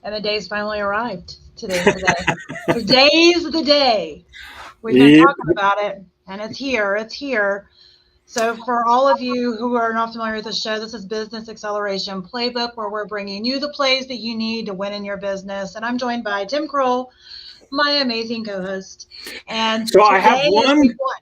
And the day's finally arrived. Today's the day. Today's the day. We've been Yep. talking about it, and it's here. It's here. So, for all of you who are not familiar with the show, this is Business Acceleration Playbook, where we're bringing you the plays that you need to win in your business. And I'm joined by Tim Kroll, my amazing co-host. And So today is week one.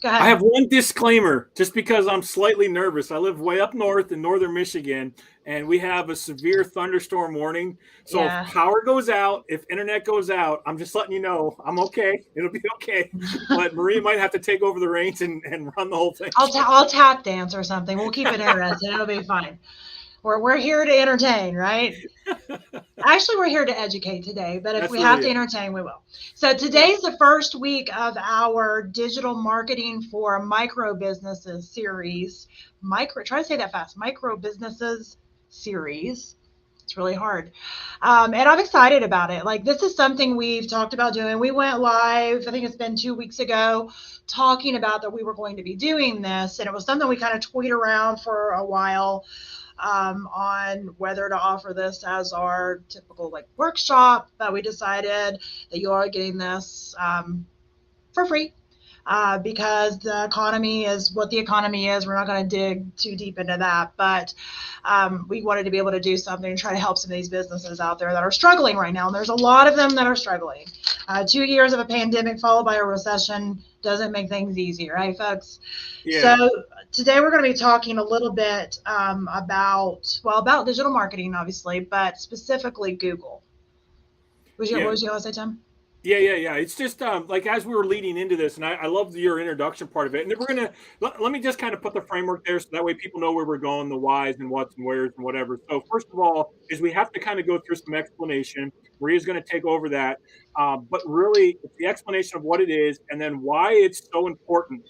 Go I ahead. have one disclaimer, just because I'm slightly nervous. I live way up north in northern Michigan, and we have a severe thunderstorm warning. So if Yeah. power goes out, if internet goes out, I'm just letting you know I'm okay. It'll be okay. But Maria might have to take over the reins and run the whole thing. I'll tap dance or something. We'll keep it interesting. It'll be fine. We're here to entertain, right? Actually, we're here to educate today, but if That's we have really to it. entertain, we will. So today's the first week of our digital marketing for micro businesses series. Try to say that fast. Micro businesses series. It's really hard. And I'm excited about it. Like, this is something we've talked about doing. We went live, I think it's been 2 weeks ago, talking about that we were going to be doing this. And it was something we kind of toyed around for a while, on whether to offer this as our typical like workshop, but we decided that you are getting this for free, because the economy is what the economy is. We're not going to dig too deep into that, but we wanted to be able to do something to try to help some of these businesses out there that are struggling right now. And there's a lot of them that are struggling. 2 years of a pandemic followed by a recession doesn't make things easy, right, folks? Yeah. So today we're going to be talking a little bit about digital marketing, obviously, but specifically Google. What Yeah. was you going to say, Tim? Yeah. It's just like as we were leading into this, and I love your introduction part of it. And then we're gonna let me just kind of put the framework there, so that way people know where we're going, the whys and what's and where's and whatever. So first of all, is we have to kind of go through some explanation. Maria's going to take over that, but really it's the explanation of what it is and then why it's so important.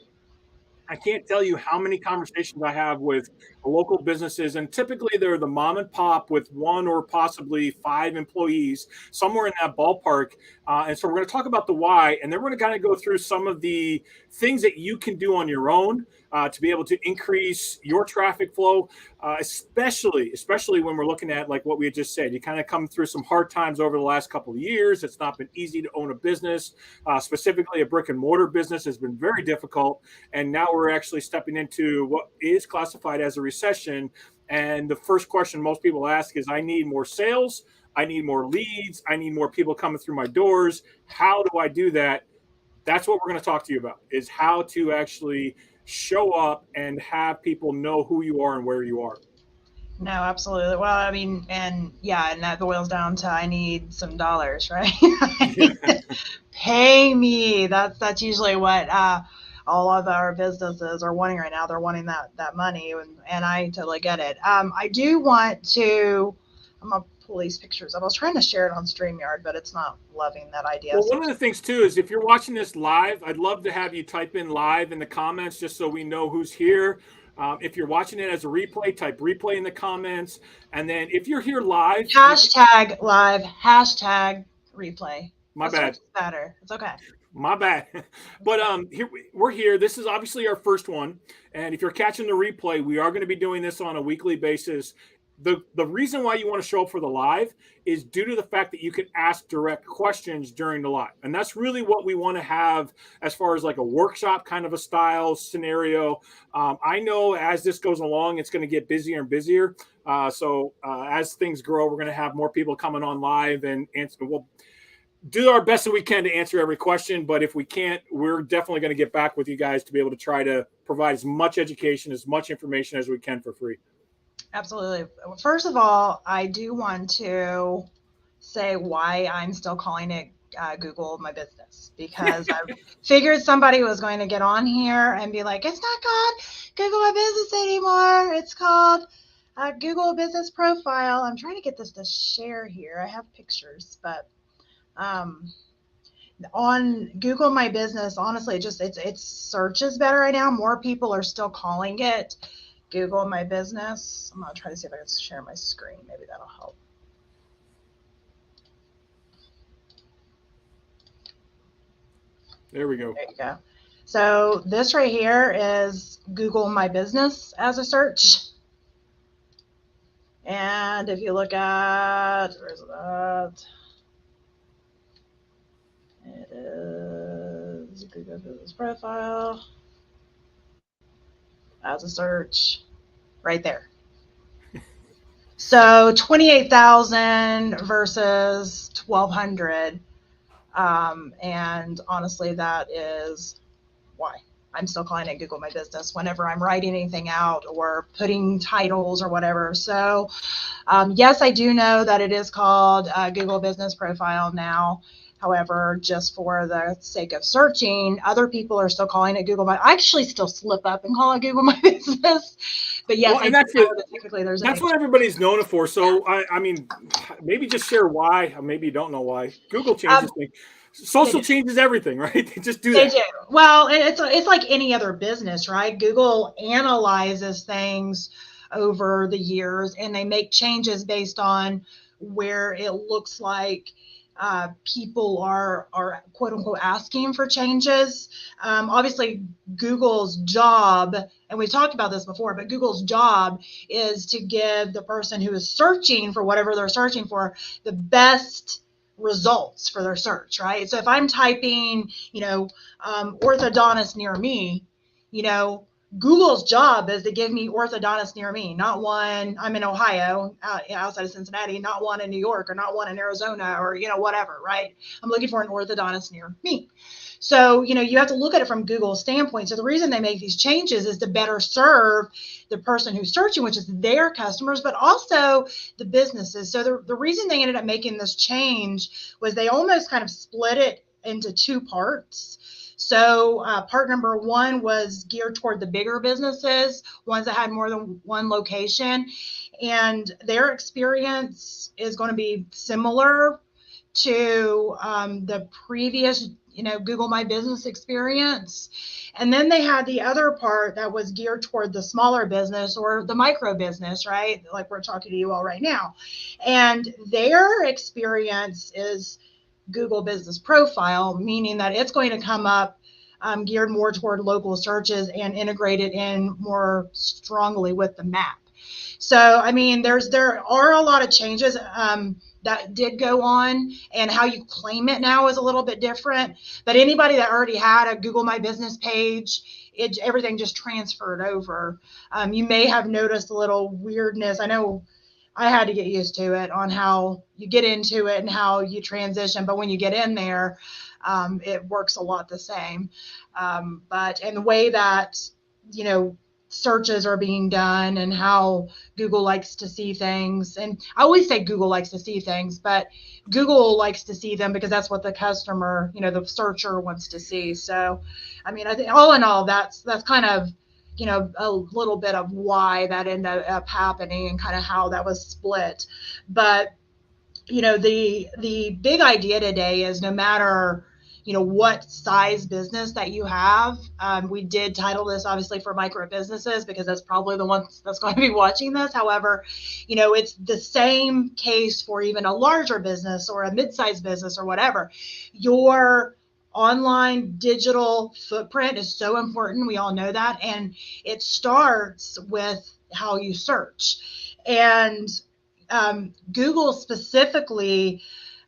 I can't tell you how many conversations I have with local businesses, and typically they're the mom and pop with one or possibly five employees, somewhere in that ballpark. And so we're going to talk about the why, and then we're going to kind of go through some of the things that you can do on your own to be able to increase your traffic flow, especially when we're looking at like what we had just said. You kind of come through some hard times over the last couple of years. It's not been easy to own a business, specifically a brick and mortar business has been very difficult. And now we're actually stepping into what is classified as a recession. And the first question most people ask is, I need more sales. I need more leads. I need more people coming through my doors. How do I do that? That's what we're going to talk to you about, is how to actually show up and have people know who you are and where you are. No, absolutely. Well, I mean, and yeah, and that boils down to I need some dollars, right? Pay me. That's usually what all of our businesses are wanting right now. They're wanting that money, and I totally get it. I do want to. I'm gonna pull these pictures up. I was trying to share it on StreamYard, but it's not loving that idea. Well, So one of the things too is if you're watching this live, I'd love to have you type in live in the comments just so we know who's here. If you're watching it as a replay, type replay in the comments. And then if you're here live, hashtag live, hashtag replay. my Let's try bad. to do better. It's okay. My bad. But here we're here. This is obviously our first one. And if you're catching the replay, we are going to be doing this on a weekly basis. The reason why you want to show up for the live is due to the fact that you can ask direct questions during the live. And that's really what we want to have as far as like a workshop kind of a style scenario. I know as this goes along, it's going to get busier and busier. So as things grow, we're going to have more people coming on live and answer. We'll do our best that we can to answer every question, but if we can't, we're definitely going to get back with you guys to be able to try to provide as much education, as much information as we can for free. Absolutely. First of all, I do want to say why I'm still calling it Google My Business, because I figured somebody was going to get on here and be like, it's not called Google My Business anymore. It's called Google Business Profile. I'm trying to get this to share here. I have pictures, but on Google My Business, honestly, it searches better right now. More people are still calling it Google My Business. I'm gonna try to see if I can share my screen. Maybe that'll help. There we go. There you go. So this right here is Google My Business as a search. And if you look at, where's that? It is Google Business Profile. As a search, right there. So 28,000 versus 1,200. And honestly, that is why I'm still calling it Google My Business whenever I'm writing anything out or putting titles or whatever. So yes, I do know that it is called Google Business Profile now. However, just for the sake of searching, other people are still calling it Google My. I actually still slip up and call it Google My Business. But yes, Well, I and do know that technically there's a that's name. what everybody's known it for. So I mean, maybe just share why. Maybe you don't know why. Google changes things. They Social do. changes everything, right? They just do They that. do. Well, it's like any other business, right? Google analyzes things over the years and they make changes based on where it looks like people are quote unquote asking for changes. Obviously, Google's job, and we talked about this before, but Google's job is to give the person who is searching for whatever they're searching for the best results for their search, right? So if I'm typing, orthodontist near me, you know, Google's job is to give me orthodontist near me, not one. I'm in Ohio, outside of Cincinnati, not one in New York or not one in Arizona or, whatever, right? I'm looking for an orthodontist near me. So, you have to look at it from Google's standpoint. So the reason they make these changes is to better serve the person who's searching, which is their customers, but also the businesses. So the reason they ended up making this change was they almost kind of split it into two parts. So part number one was geared toward the bigger businesses, ones that had more than one location. And their experience is going to be similar to the previous, Google My Business experience. And then they had the other part that was geared toward the smaller business or the micro business, right? Like we're talking to you all right now. And their experience is Google Business Profile, meaning that it's going to come up geared more toward local searches and integrated in more strongly with the map. So, I mean, there are a lot of changes that did go on, and how you claim it now is a little bit different. But anybody that already had a Google My Business page, everything just transferred over. You may have noticed a little weirdness. I know I had to get used to it on how you get into it and how you transition. But when you get in there, it works a lot the same. And the way that, searches are being done and how Google likes to see things. And I always say Google likes to see things, but Google likes to see them because that's what the customer, the searcher wants to see. So, I mean, I think all in all, that's kind of, a little bit of why that ended up happening and kind of how that was split. But, the big idea today is no matter, what size business that you have. We did title this obviously for micro businesses because that's probably the ones that's going to be watching this. However, it's the same case for even a larger business or a mid-sized business or whatever. Your online digital footprint is so important. We all know that. And it starts with how you search. And Google specifically,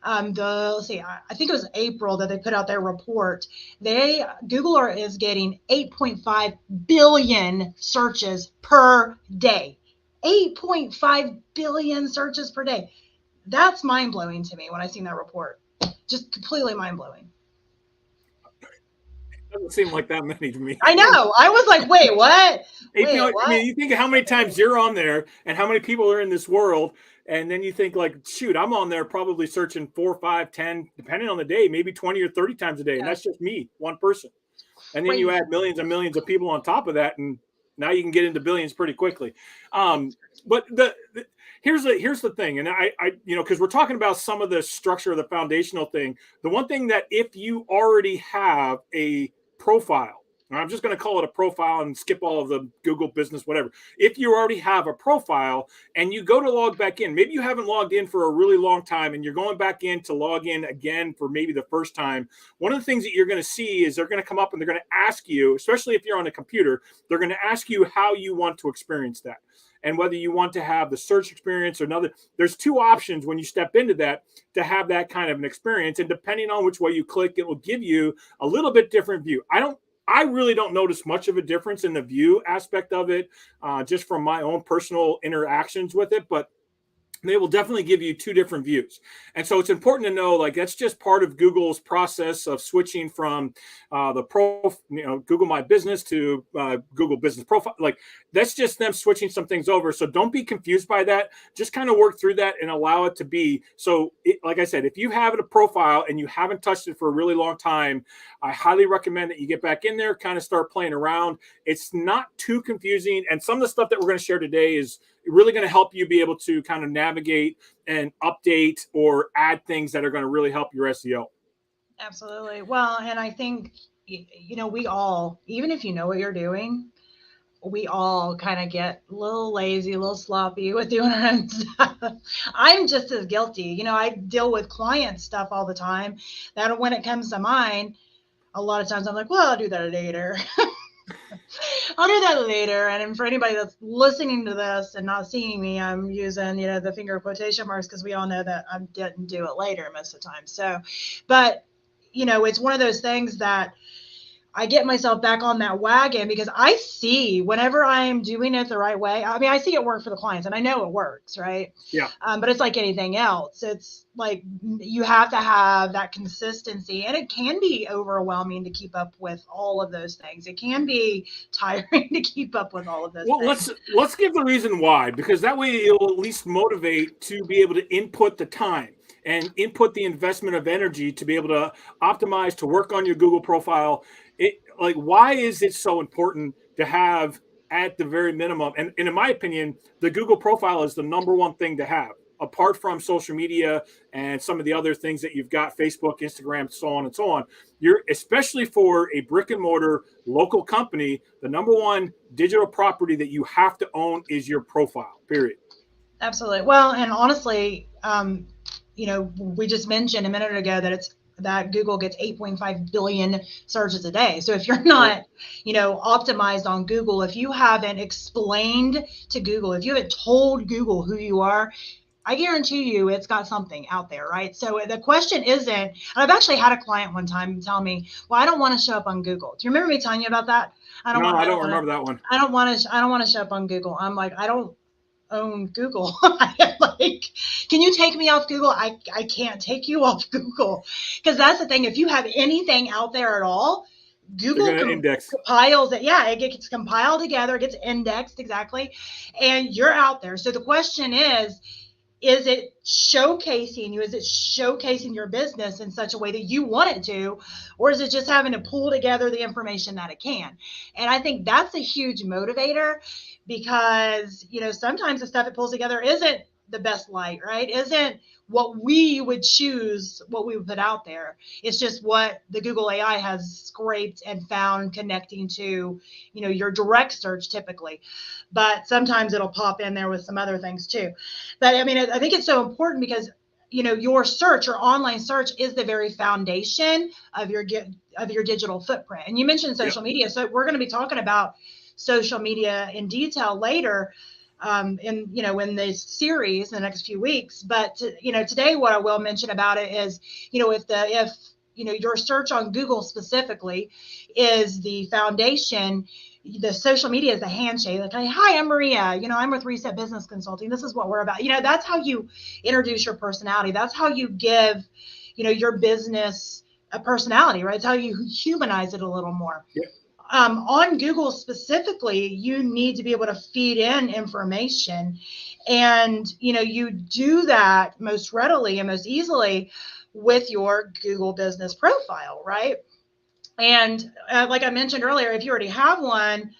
let's see, I think it was April that they put out their report. Google is getting 8.5 billion searches per day. 8.5 billion searches per day. That's mind blowing to me when I seen that report. Just completely mind blowing. Doesn't seem like that many to me. I know. I was like, wait, what? Wait, I what? mean, you think of how many times you're on there and how many people are in this world, and then you think like, shoot, I'm on there probably searching 4, 5, 10, depending on the day, maybe 20 or 30 times a day, and that's just me, one person. And then you add millions and millions of people on top of that, and now you can get into billions pretty quickly. But here's the thing, and I because we're talking about some of the structure of the foundational thing. The one thing that if you already have a profile, and I'm just going to call it a profile and skip all of the Google business, whatever. If you already have a profile and you go to log back in, maybe you haven't logged in for a really long time and you're going back in to log in again for maybe the first time. One of the things that you're going to see is they're going to come up and they're going to ask you, especially if you're on a computer, they're going to ask you how you want to experience that. and whether you want to have the search experience or another. There's two options when you step into that to have that kind of an experience, and depending on which way you click, it will give you a little bit different view. I really don't notice much of a difference in the view aspect of it, just from my own personal interactions with it, but they will definitely give you two different views. And so it's important to know, like, that's just part of Google's process of switching from Google My Business to Google Business Profile. Like, that's just them switching some things over. So don't be confused by that. Just kind of work through that and allow it to be. So like I said, if you have a profile and you haven't touched it for a really long time, I highly recommend that you get back in there, kind of start playing around. It's not too confusing. And some of the stuff that we're going to share today is really going to help you be able to kind of navigate and update or add things that are going to really help your SEO. Absolutely. Well, and I think, we all, even if you know what you're doing, we all kind of get a little lazy, a little sloppy with doing our own stuff. I'm just as guilty. I deal with client stuff all the time that when it comes to mine, a lot of times I'm like, well, I'll do that later. I'll do that later. And for anybody that's listening to this and not seeing me, I'm using, the finger quotation marks because we all know that I didn't do it later most of the time. So, but, it's one of those things that I get myself back on that wagon because I see whenever I'm doing it the right way. I mean, I see it work for the clients and I know it works, right? Yeah. But it's like anything else. It's like you have to have that consistency, and it can be overwhelming to keep up with all of those things. It can be tiring to keep up with all of those things. Let's give the reason why, because that way it'll at least motivate to be able to input the time and input the investment of energy to be able to optimize, to work on your Google profile. Why is it so important to have at the very minimum? And in my opinion, the Google profile is the number one thing to have, apart from social media and some of the other things that you've got, Facebook, Instagram, so on and so on. Especially for a brick and mortar local company, the number one digital property that you have to own is your profile, period. Absolutely. Well, and honestly, we just mentioned a minute ago that Google gets 8.5 billion searches a day. So if you're not, optimized on Google, if you haven't explained to Google, if you haven't told Google who you are, I guarantee you it's got something out there, right? So the question isn't, and I've actually had a client one time tell me, well, I don't want to show up on Google. Do you remember me telling you about that? I don't remember that one. I don't want to show up on Google. I'm like, I don't own Google. Like, can you take me off Google? I can't take you off Google, because that's the thing. If you have anything out there at all, Google compiles it. Yeah, it gets compiled together, it gets indexed exactly, and you're out there. So the question is it showcasing you? Is it showcasing your business in such a way that you want it to, or is it just having to pull together the information that it can? And I think that's a huge motivator, because sometimes the stuff it pulls together isn't the best light, right? Isn't what we would choose, what we would put out there. It's just what the Google AI has scraped and found connecting to, your direct search typically. But sometimes it'll pop in there with some other things too. But I mean, I think it's so important because, your search, your online search, is the very foundation of your digital footprint. And you mentioned social media. So we're going to be talking about social media in detail later, in this series in the next few weeks. But today what I will mention about it is, if your search on Google specifically is the foundation, the social media is the handshake. Like, hi, I'm Maria. I'm with Reset Business Consulting. This is what we're about. That's how you introduce your personality. That's how you give, your business a personality, right? It's how you humanize it a little more. Yeah. On Google specifically, you need to be able to feed in information, and you do that most readily and most easily with your Google business profile, right? And like I mentioned earlier, if you already have one,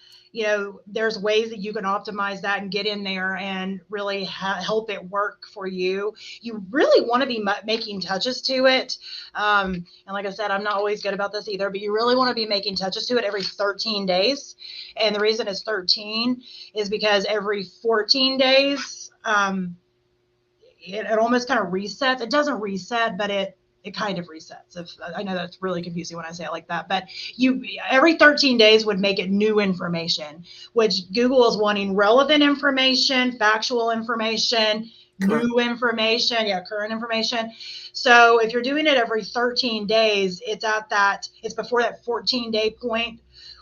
there's ways that you can optimize that and get in there and really help it work for you. You really want to be making touches to it. And like I said, I'm not always good about this either, but you really want to be making touches to it every 13 days. And the reason it's 13 is because every 14 days, it almost kind of resets. It doesn't reset, but it it kind of resets. If I know that's really confusing when I say it like that, but you every 13 days would make it new information, which Google is wanting relevant information, factual information, Current. new information, current information. So if you're doing it every 13 days, it's before that 14-day point,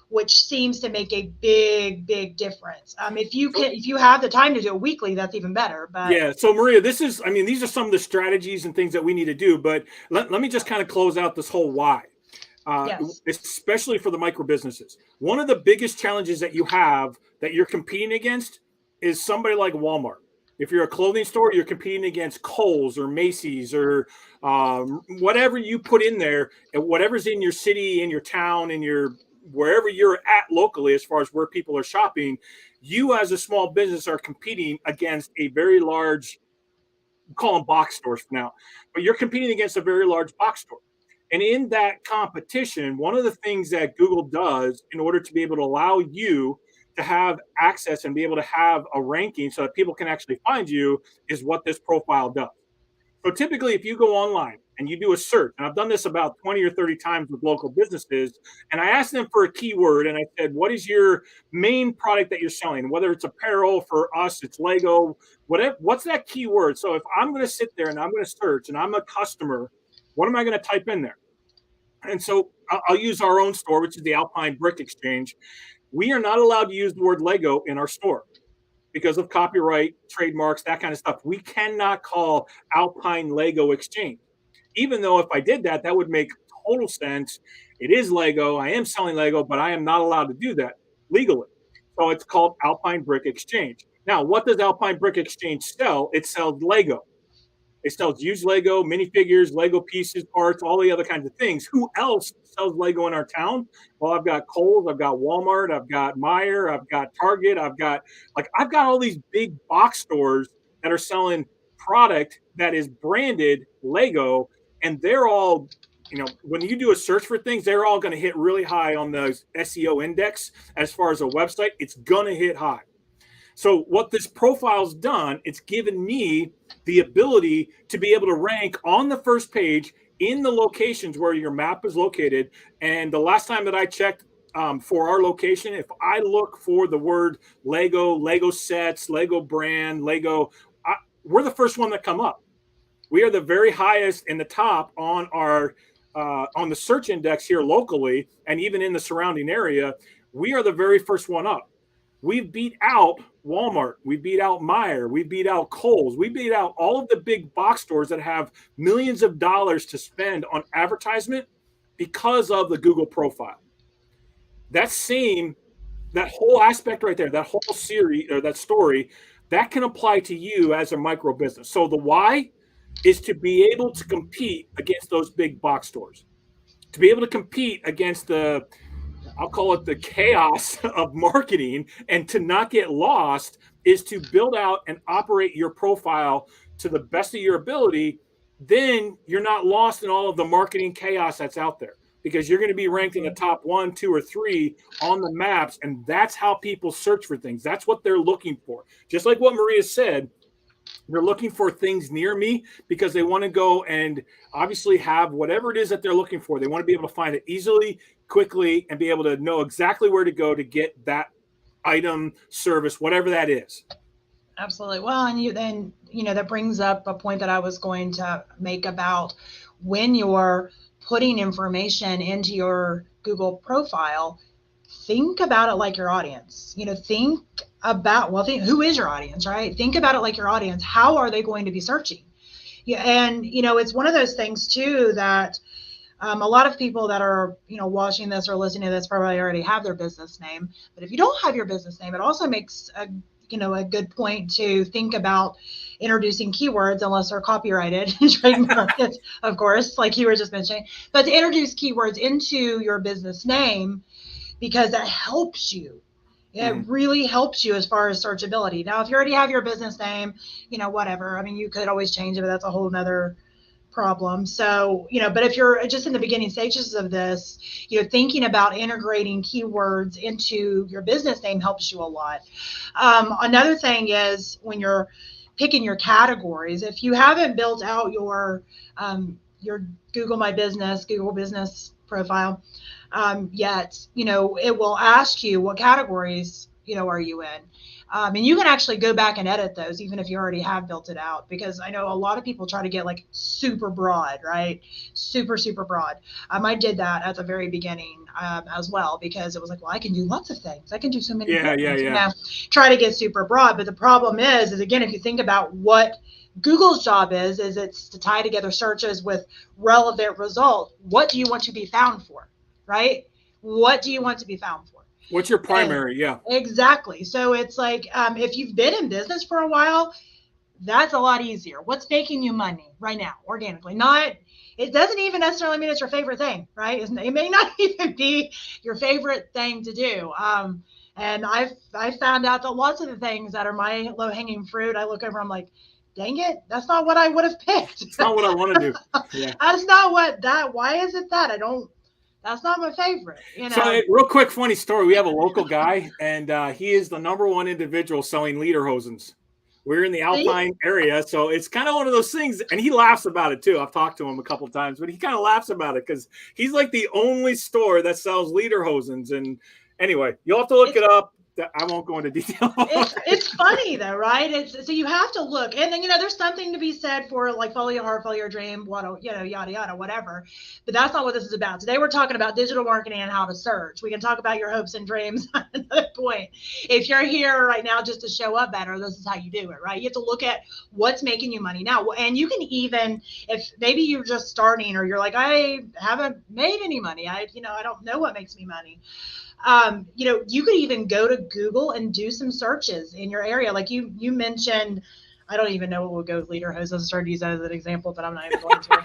which seems to make a big difference. If you have the time to do it weekly, that's even better. But Yeah. So Maria, these are some of the strategies and things that we need to do, but let me just kind of close out this whole why. yes, Especially for the micro businesses. One of the biggest challenges that you have that you're competing against is somebody like Walmart. If you're a clothing store, you're competing against Kohl's or Macy's or whatever you put in there, and whatever's in your city, in your town, in your wherever you're at locally, as far as where people are shopping. You as a small business are competing against a very large, call them box stores for now, but you're competing against a very large box store. And in that competition, one of the things that Google does in order to be able to allow you to have access and be able to have a ranking so that people can actually find you is what this profile does. So typically, if you go online and you do a search, and I've done this about 20 or 30 times with local businesses, and I asked them for a keyword and I said, what is your main product that you're selling? Whether it's apparel, for us, it's Lego, whatever, what's that keyword? So if I'm going to sit there and I'm going to search and I'm a customer, what am I going to type in there? And so I'll use our own store, which is the Alpine Brick Exchange. We are not allowed to use the word Lego in our store because of copyright, trademarks, that kind of stuff. We cannot call Alpine Lego Exchange. Even though if I did that, that would make total sense. It is Lego. I am selling Lego, but I am not allowed to do that legally. So it's called Alpine Brick Exchange. Now, what does Alpine Brick Exchange sell? It sells Lego. It sells used Lego, minifigures, Lego pieces, parts, all the other kinds of things. Who else sells Lego in our town? Well, I've got Kohl's, I've got Walmart, I've got Meijer, I've got Target, I've got all these big box stores that are selling product that is branded Lego, and they're all, when you do a search for things, they're all going to hit really high on the SEO index. As far as a website, it's going to hit high. So what this profile's done, it's given me the ability to be able to rank on the first page in the locations where your map is located. And the last time that I checked for our location, if I look for the word Lego, Lego sets, Lego brand, Lego, we're the first one that come up. We are the very highest in the top on our on the search index here locally, and even in the surrounding area. We are the very first one up. We've beat out Walmart. We beat out Meijer. We beat out Kohl's. We beat out all of the big box stores that have millions of dollars to spend on advertisement because of the Google profile. That whole aspect right there, that whole series or that story, that can apply to you as a micro business. So the why is to be able to compete against those big box stores, to be able to compete against I'll call it the chaos of marketing, and to not get lost is to build out and operate your profile to the best of your ability. Then you're not lost in all of the marketing chaos that's out there, because you're going to be ranked in the top 1, 2, or 3 on the maps. And that's how people search for things. That's what they're looking for. Just like what Maria said, they're looking for things near me because they want to go and obviously have whatever it is that they're looking for. They want to be able to find it easily, quickly, and be able to know exactly where to go to get that item, service, whatever that is. absolutely. Well, and that brings up a point that I was going to make about when you're putting information into your Google profile, think about it like your audience. Think about, who is your audience, right? Think about it like your audience. How are they going to be searching? Yeah, and it's one of those things too that a lot of people that are watching this or listening to this probably already have their business name. But if you don't have your business name, it also makes a good point to think about introducing keywords, unless they're copyrighted, trademarked, of course, like you were just mentioning. But to introduce keywords into your business name, because that helps you. It really helps you as far as searchability. Now, if you already have your business name, whatever. I mean, you could always change it, but that's a whole nother problem. So, but if you're just in the beginning stages of this, thinking about integrating keywords into your business name helps you a lot. Another thing is when you're picking your categories, if you haven't built out your Google My Business, Google Business profile yet, it will ask you what categories, are you in. And you can actually go back and edit those, even if you already have built it out, because I know a lot of people try to get like super broad, right? Super, super broad. I did that at the very beginning as well, because it was like, well, I can do lots of things. I can do so many Yeah, things, yeah. try to get super broad. But the problem is again, if you think about what Google's job is it's to tie together searches with relevant result. What do you want to be found for, right? What do you want to be found for? What's your primary? Yeah. Exactly. So it's like if you've been in business for a while, that's a lot easier. What's making you money right now, organically? Not. It doesn't even necessarily mean it's your favorite thing, right? It may not even be your favorite thing to do. And I've found out that lots of the things that are my low hanging fruit, I look over, I'm like, dang it, that's not what I would have picked. It's not what I want to do. Yeah. That's not what that. Why is it that I don't? That's not my favorite. So, real quick, funny story. We have a local guy, and he is the #1 individual selling lederhosens. We're in the Alpine area, so it's kind of one of those things. And he laughs about it too. I've talked to him a couple of times, but he kind of laughs about it because he's like the only store that sells lederhosens. And anyway, you'll have to look it up. I won't go into detail. It's funny though, right? So you have to look, and then there's something to be said for like follow your heart, follow your dream, yada yada, whatever. But that's not what this is about. Today we're talking about digital marketing and how to search. We can talk about your hopes and dreams at another point. If you're here right now just to show up better, this is how you do it, right? You have to look at what's making you money now, and you can even, if maybe you're just starting or you're like, I haven't made any money, I don't know what makes me money. You could even go to Google and do some searches in your area. Like you mentioned, I don't even know what would go with lederhose. I started to use that as an example, but I'm not even going to.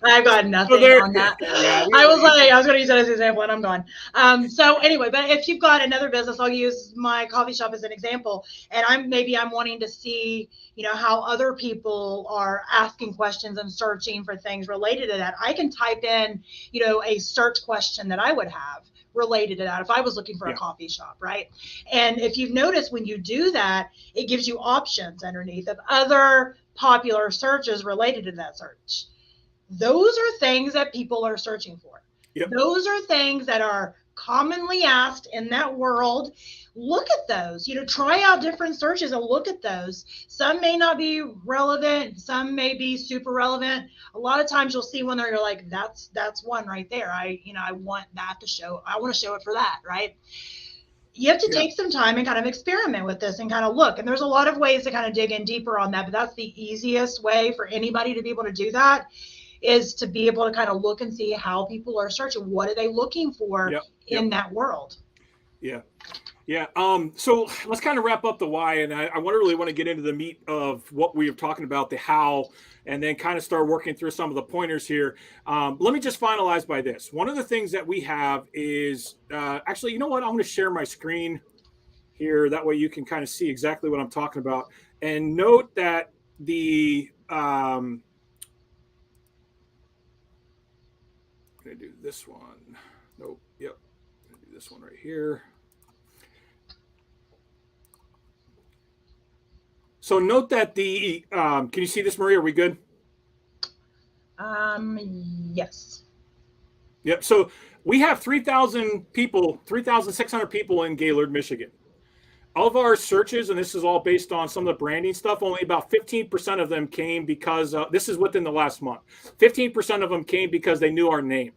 I've got nothing on that. Yeah, I was going to use that as an example, and I'm gone. So anyway, but if you've got another business, I'll use my coffee shop as an example. And I'm wanting to see, how other people are asking questions and searching for things related to that. I can type in, a search question that I would have related to that if I was looking for a coffee shop, right? And if you've noticed, when you do that, it gives you options underneath of other popular searches related to that search. Those are things that people are searching for. Yep. Those are things that are commonly asked in that world. Look at those, try out different searches and look at those. Some may not be relevant. Some may be super relevant. A lot of times you'll see one there, you're like, that's one right there. I want that to show. I want to show it for that, right? You have to take some time and kind of experiment with this and kind of look. And there's a lot of ways to kind of dig in deeper on that, but that's the easiest way for anybody to be able to do that, is to be able to kind of look and see how people are searching. What are they looking for in that world? Yeah. Yeah. So let's kind of wrap up the why. And I really want to get into the meat of what we are talking about, the how, and then kind of start working through some of the pointers here. Let me just finalize by this. One of the things that we have is actually, you know what? I'm going to share my screen here. That way you can kind of see exactly what I'm talking about. And note that the I'm going to do this one. Nope. Yep. I'm going to do this one right here. So note that the, can you see this, Maria? Are we good? Yes. Yep. So we have 3,000 people, 3,600 people in Gaylord, Michigan. Of our searches, and this is all based on some of the branding stuff, only about 15% of them came because, this is within the last month, 15% of them came because they knew our name.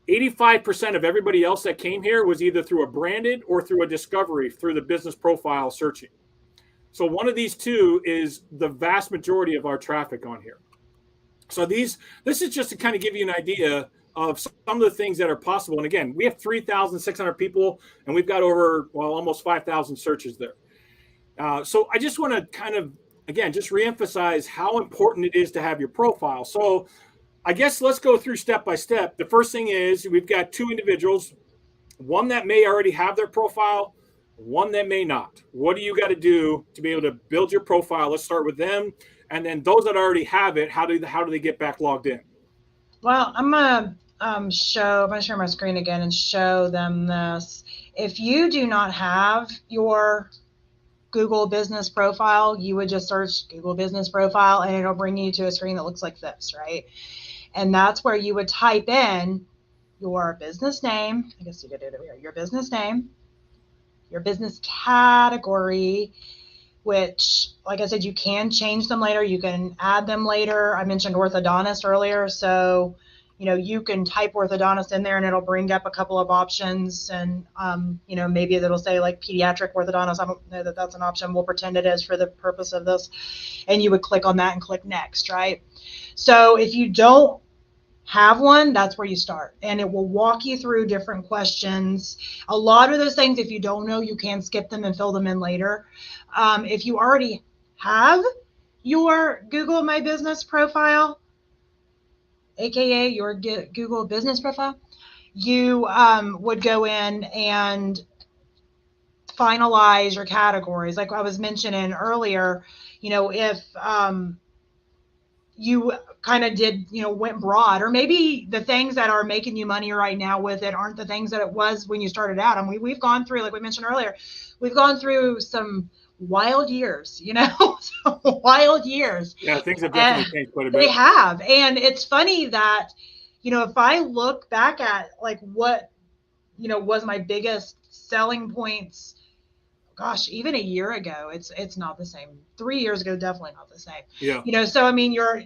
85% of everybody else that came here was either through a branded or through a discovery through the business profile searching. So one of these two is the vast majority of our traffic on here. So this is just to kind of give you an idea of some of the things that are possible. And again, we have 3,600 people, and we've got over, almost 5,000 searches there. So I just want to kind of, again, just reemphasize how important it is to have your profile. So I guess let's go through step by step. The first thing is we've got two individuals, one that may already have their profile, one that may not. What do you got to do to be able to build your profile? Let's start with them. And then those that already have it, how do they get back logged in? Well, I'm going to share my screen again and show them this. If you do not have your Google business profile, you would just search Google business profile and it'll bring you to a screen that looks like this, right? And that's where you would type in your business name. I guess you could do it over here. Your business name, your business category, which, like I said, you can change them later. You can add them later. I mentioned orthodontist earlier. So, you can type orthodontist in there and it'll bring up a couple of options. And, maybe it'll say like pediatric orthodontist. I don't know that that's an option. We'll pretend it is for the purpose of this. And you would click on that and click next, right? So if you don't have one, that's where you start. And it will walk you through different questions. A lot of those things, if you don't know, you can skip them and fill them in later. If you already have your Google My Business profile, aka your Google business profile, you would go in and finalize your categories. Like I was mentioning earlier, if you kind of did, went broad, or maybe the things that are making you money right now with it aren't the things that it was when you started out. And we've gone through, like we mentioned earlier, we've gone through some wild years, wild years. Yeah, things have definitely changed quite a bit. They have. And it's funny that, if I look back at like what, was my biggest selling points, gosh, even a year ago, it's not the same. 3 years ago, definitely not the same. Yeah. So I mean, you're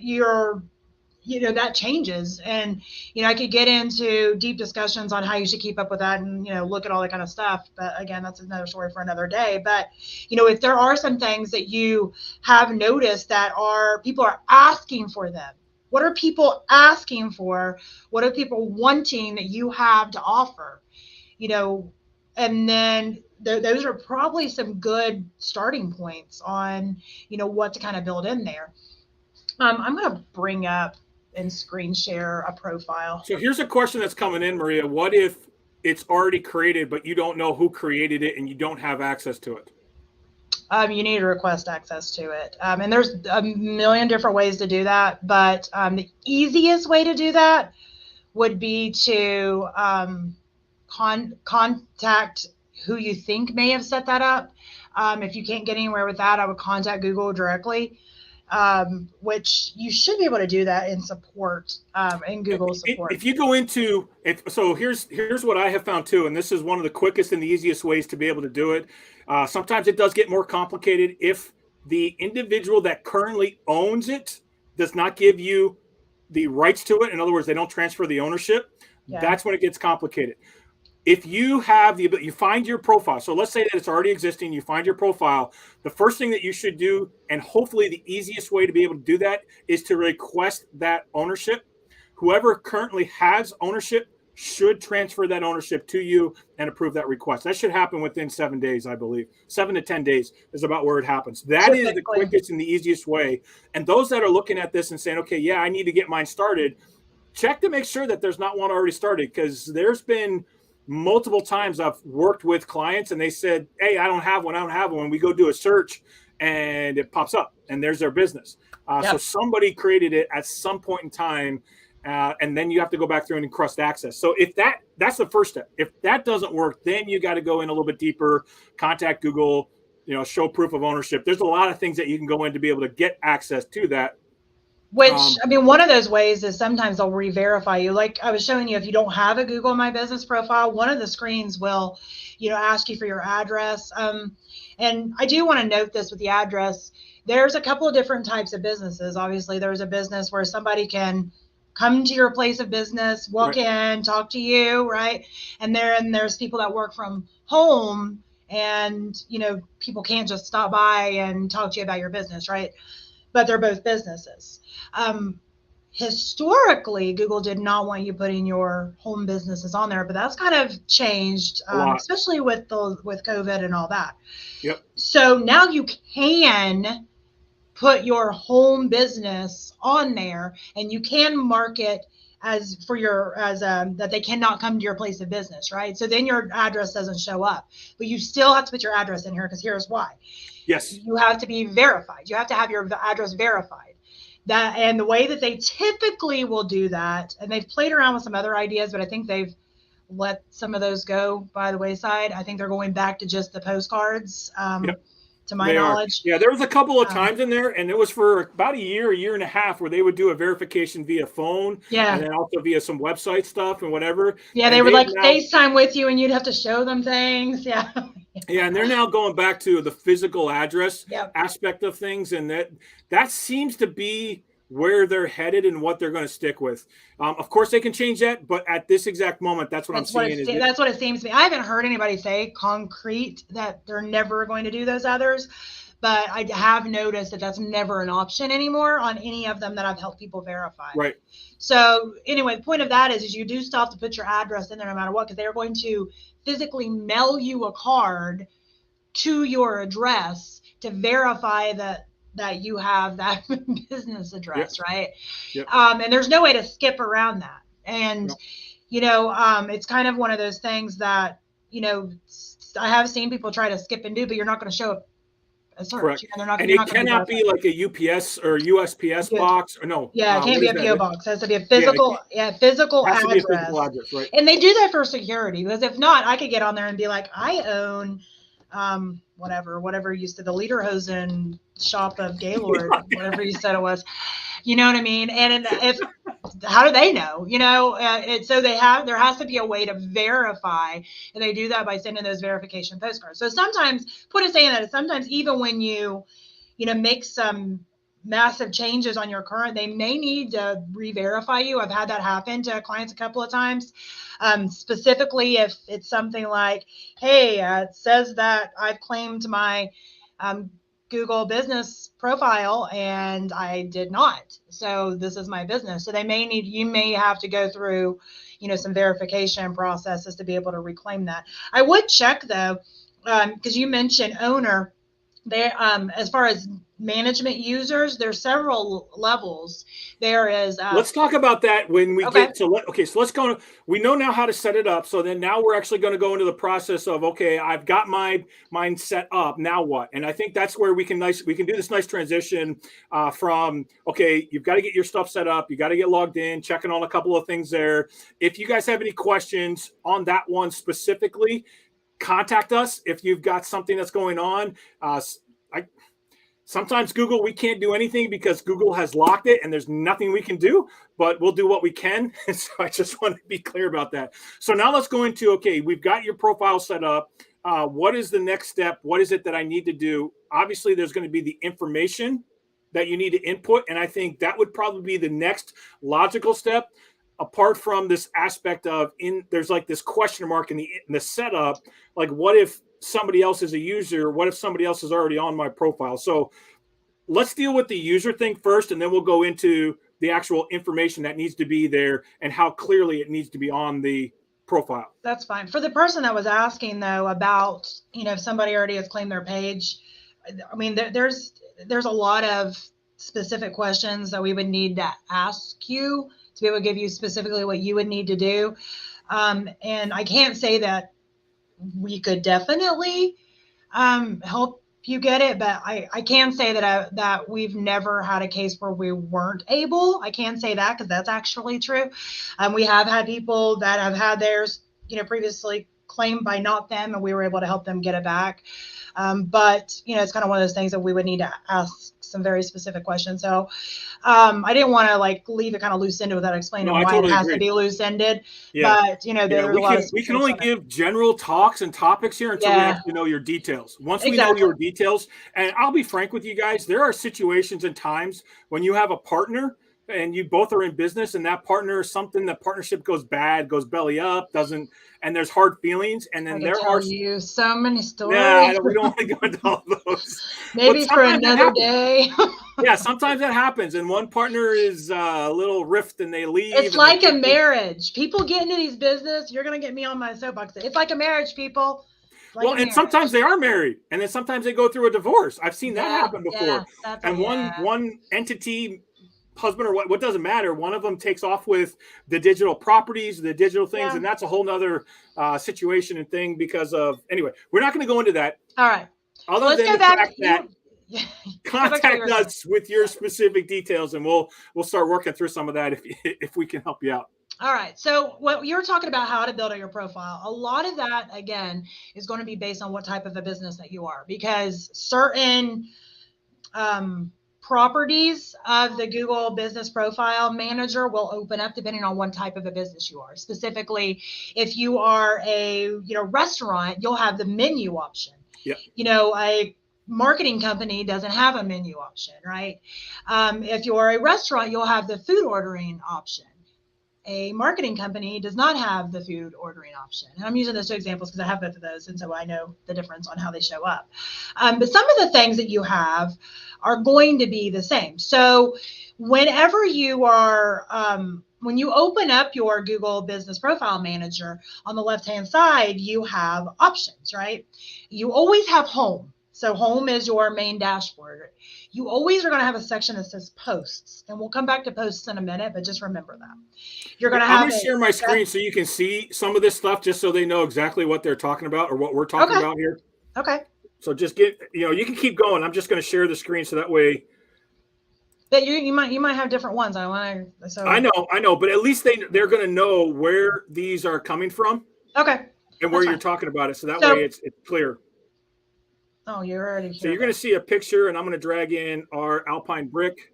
that changes, and I could get into deep discussions on how you should keep up with that, and look at all that kind of stuff. But again, that's another story for another day. But if there are some things that you have noticed that people are asking for them, what are people asking for? What are people wanting that you have to offer? And then those are probably some good starting points on, what to kind of build in there. I'm going to bring up and screen share a profile. So here's a question that's coming in, Maria. What if it's already created, but you don't know who created it and you don't have access to it? You need to request access to it. And there's a million different ways to do that. But the easiest way to do that would be to contact who you think may have set that up. If you can't get anywhere with that, I would contact Google directly, which you should be able to do that in support, in Google support. If you go into it, so here's what I have found too, and this is one of the quickest and the easiest ways to be able to do it. Sometimes it does get more complicated if the individual that currently owns it does not give you the rights to it. In other words, they don't transfer the ownership. Yeah. That's when it gets complicated. If you have the ability, you find your profile. So let's say that it's already existing. You find your profile. The first thing that you should do, and hopefully the easiest way to be able to do that, is to request that ownership. Whoever currently has ownership should transfer that ownership to you and approve that request. That should happen within 7 days, I believe. 7 to 10 days is about where it happens. That is the quickest and the easiest way. And those that are looking at this and saying, okay, yeah, I need to get mine started, check to make sure that there's not one already started, because there's been multiple times I've worked with clients and they said, hey, I don't have one. We go do a search and it pops up and there's their business. So somebody created it at some point in time, and then you have to go back through and request access. So if that's the first step. If that doesn't work, then you got to go in a little bit deeper, contact Google, show proof of ownership. There's a lot of things that you can go in to be able to get access to that. Which, I mean, one of those ways is sometimes they'll re-verify you. Like I was showing you, if you don't have a Google My Business profile, one of the screens will, ask you for your address. And I do want to note this with the address. There's a couple of different types of businesses. Obviously, there's a business where somebody can come to your place of business, walk in, talk to you, right? And there's people that work from home, and, people can't just stop by and talk to you about your business, right? But they're both businesses. Historically, Google did not want you putting your home businesses on there, but that's kind of changed, especially with COVID and all that. Yep. So now you can put your home business on there, and you can mark it as that they cannot come to your place of business, right? So then your address doesn't show up, but you still have to put your address in here, because here's why. Yes. You have to be verified. You have to have your address verified. And the way that they typically will do that, and they've played around with some other ideas, but I think they've let some of those go by the wayside. I think they're going back to just the postcards to my They are. knowledge. Yeah, there was a couple of times in there, and it was for about a year and a half, where they would do a verification via phone and Yeah. then also via some website stuff and whatever. Yeah, they And would they've like now, FaceTime with you and you'd have to show them things. Yeah. yeah, and they're now going back to the physical address Yep. aspect of things, and that seems to be where they're headed and what they're going to stick with. Of course, they can change that, but at this exact moment, that's what I'm seeing. That's what it seems to me. I haven't heard anybody say concrete that they're never going to do those others, but I have noticed that that's never an option anymore on any of them that I've helped people verify. Right. So anyway, the point of that is you do still have to put your address in there no matter what, because they're going to physically mail you a card to your address to verify that you have that business address, Yep. right? Yep. And there's no way to skip around that. And, it's kind of one of those things that, I have seen people try to skip and do, but you're not going to show a search. Correct. And it cannot be like a UPS or USPS box, or no. Yeah, it can't be a PO box. It has to be a physical, physical has address. To be a physical address, right? And they do that for security, because if not, I could get on there and be like, I own whatever you said, the Lederhosen shop of Gaylord, whatever you said it was. You know what I mean? And how do they know? So there has to be a way to verify, and they do that by sending those verification postcards. So sometimes, sometimes even when you make some massive changes on your current, they may need to re-verify you. I've had that happen to clients a couple of times. Specifically if it's something like, hey, it says that I've claimed my Google business profile and I did not. So this is my business. So you may have to go through, some verification processes to be able to reclaim that. I would check though, because you mentioned owner. There, as far as management users, there's several levels. There is. Let's talk about that when we get to. So let's go. We know now how to set it up. So then now we're actually going to go into the process of, okay, I've got mine set up. Now what? And I think that's where we can do this nice transition from, okay, you've got to get your stuff set up. You got to get logged in, checking on a couple of things there. If you guys have any questions on that one specifically, contact us if you've got something that's going on. Sometimes Google, we can't do anything because Google has locked it and there's nothing we can do, but we'll do what we can. So I just want to be clear about that. So now let's go into, okay, we've got your profile set up. What is the next step? What is it that I need to do? Obviously, there's going to be the information that you need to input. And I think that would probably be the next logical step, apart from this aspect of there's like this question mark in the setup. Like, what if somebody else is a user? What if somebody else is already on my profile? So let's deal with the user thing first, and then we'll go into the actual information that needs to be there and how clearly it needs to be on the profile. That's fine. For the person that was asking though about, if somebody already has claimed their page, I mean, there's a lot of specific questions that we would need to ask you to be able to give you specifically what you would need to do. And I can't say that we could definitely help you get it, but I can say that we've never had a case where we weren't able. I can say that because that's actually true. We have had people that have had theirs, previously claimed by not them, and we were able to help them get it back. But it's kind of one of those things that we would need to ask some very specific questions. So I didn't want to leave it kind of loose ended without explaining why it has to be loose ended. Yeah. But there's a lot of we can only give general talks and topics here until we actually know your details. Once we know your details, and I'll be frank with you guys, there are situations and times when you have a partner and you both are in business, and that partnership goes bad, goes belly up, and there's hard feelings, and then there are you so many stories. Yeah, we don't want to go into all those. Maybe for another day. Yeah, sometimes that happens, and one partner is a little rift, and they leave. It's like a marriage. People get into these business. You're going to get me on my soapbox. It's like a marriage, people. Sometimes they are married, and then sometimes they go through a divorce. I've seen that happen before. And one entity, husband or what doesn't matter, one of them takes off with the digital properties, the digital things, and that's a whole nother situation and thing because of, anyway, we're not going to go into that. All right. Other than the fact that contact us with your specific details, and we'll start working through some of that if we can help you out. All right. So what you're talking about, how to build out your profile, a lot of that again is going to be based on what type of a business that you are, because certain properties of the Google Business Profile Manager will open up depending on what type of a business you are. Specifically, if you are a restaurant, you'll have the menu option. Yeah. A marketing company doesn't have a menu option, right? If you're a restaurant, you'll have the food ordering option. A marketing company does not have the food ordering option. And I'm using those two examples because I have both of those, and so I know the difference on how they show up. But some of the things that you have are going to be the same. So whenever you are, when you open up your Google Business Profile Manager, on the left-hand side, you have options, right? You always have home. So home is your main dashboard. You always are going to have a section that says posts, and we'll come back to posts in a minute, but just remember that. You're going to I'm have going to share my screen so you can see some of this stuff, just so they know exactly what they're talking about or what we're talking about here. Okay. So just you can keep going. I'm just going to share the screen so that way. But you might have different ones. I know, but at least they're going to know where these are coming from. Okay. And where you're talking about it, so that way it's clear. Oh, you're already here. So you're going to see a picture, and I'm going to drag in our Alpine brick.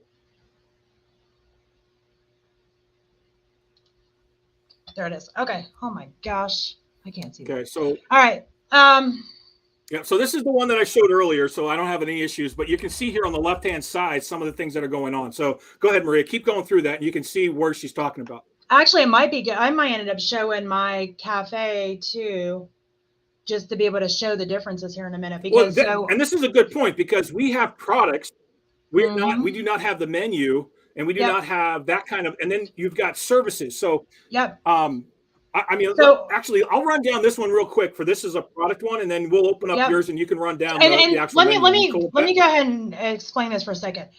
There it is. Okay. Oh my gosh, I can't see. Okay, that. so all right. Yeah, so this is the one that I showed earlier, so I don't have any issues. But you can see here on the left-hand side some of the things that are going on. So go ahead, Maria, keep going through that, and you can see where she's talking about. Actually, it might be good. I might end up showing my cafe too, just to be able to show the differences here in a minute. Because and this is a good point, because we have products, we do not have the menu, and we do not have that kind of. And then you've got services. So actually, I'll run down this one real quick. For this is a product one, and then we'll open up yours, and you can run down the actual. Let me go ahead and explain this for a second.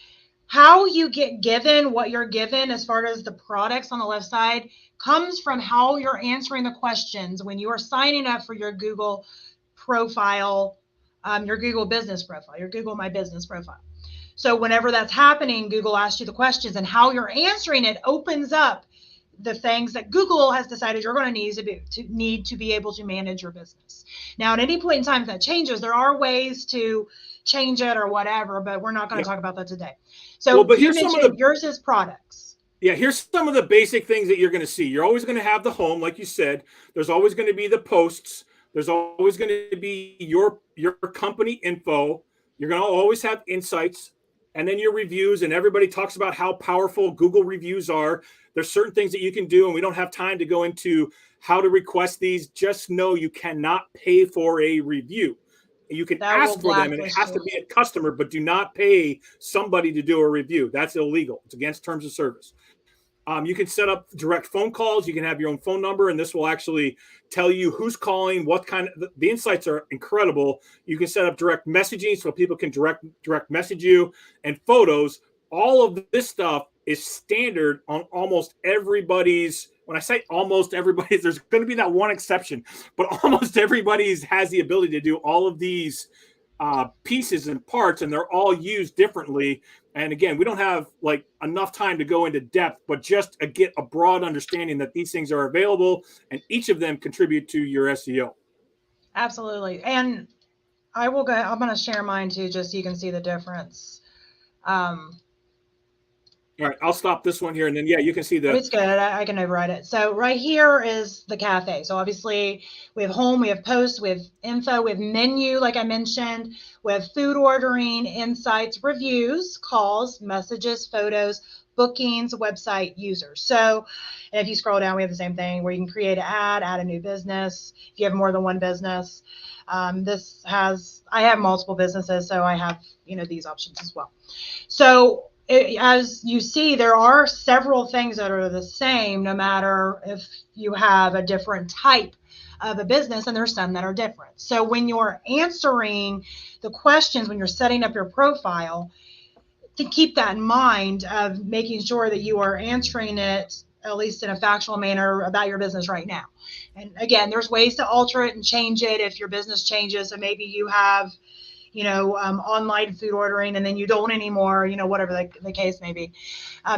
How you get given what you're given as far as the products on the left side comes from how you're answering the questions when you are signing up for your Google profile, your Google business profile, your Google My Business profile. So whenever that's happening, Google asks you the questions, and how you're answering it opens up the things that Google has decided you're going to need to be able to manage your business. Now, at any point in time, if that changes, there are ways to change it or whatever, but we're not going to talk about that today. So but here's some of yours is products. Yeah, here's some of the basic things that you're going to see. You're always going to have the home, like you said. There's always going to be the posts. There's always going to be your company info. You're going to always have insights, and then your reviews. And everybody talks about how powerful Google reviews are. There's certain things that you can do, and we don't have time to go into how to request these. Just know you cannot pay for a review. You can ask for them, and it has to be a customer, but do not pay somebody to do a review. That's illegal. It's against terms of service. You can set up direct phone calls. You can have your own phone number, and this will actually tell you who's calling, what kind of. The insights are incredible. You can set up direct messaging so people can direct message you, and photos. All of this stuff is standard on almost everybody's. When I say almost everybody's, there's going to be that one exception, but almost everybody's has the ability to do all of these pieces and parts, and they're all used differently. And again, we don't have like enough time to go into depth, but just get a broad understanding that these things are available, and each of them contribute to your SEO. Absolutely. And I'm going to share mine too, just so you can see the difference. All right, I'll stop this one here, and then you can see the. It's good. I can override it. So right here is the cafe. So obviously we have home, we have posts, we have info, we have menu, like I mentioned, we have food ordering, insights, reviews, calls, messages, photos, bookings, website, users. So if you scroll down, we have the same thing where you can create an ad, add a new business. If you have more than one business, I have multiple businesses, so I have these options as well. So as you see, there are several things that are the same, no matter if you have a different type of a business, and there's some that are different. So when you're answering the questions, when you're setting up your profile, to keep that in mind of making sure that you are answering it at least in a factual manner about your business right now. And again, there's ways to alter it and change it if your business changes. So maybe you have online food ordering, and then you don't anymore, whatever the case may be.